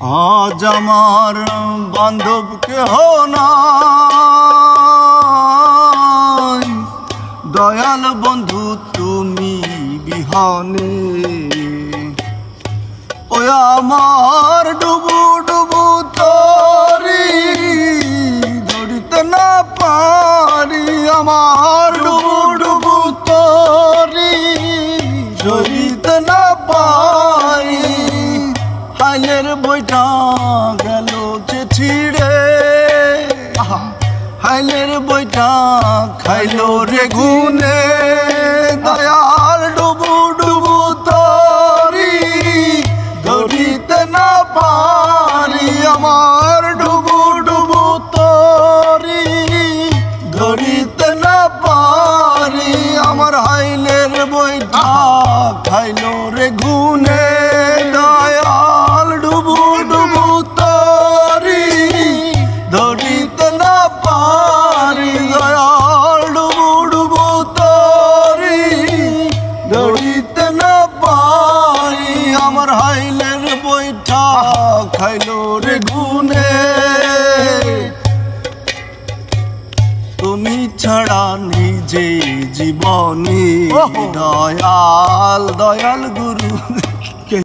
আজ আমার বান্ধব কেহ নাই, দয়াল বন্ধু তুমি বিহনে। ওই আমার ডুবু ডুবু তরি ধরিতে না পারি, আমার ডুবু ডুবু তরি ধরিতে না পারি। হাইলের বইটা গেল যে ছিড়ে, হাইলের বইটা খাইলো রে গুনে। দয়াল ডুবু ডুবু তরি ধরিতে না পারি, আমার ডুবু ডুবু তরি ধরিতে না পারি। আমার হাইলের বইটা খাইলো রে গুনে। দয়াল ডুবু ডুবু তরি ধরিতে না পারি, দয়াল ডুবু ডুবু তরি ধরিতে না পারি। আমার হাইলের বইটা খাইলো রে গুনে। তুমি ছাড়া নিজে জীবনী দয়াল দয়াল গুরু।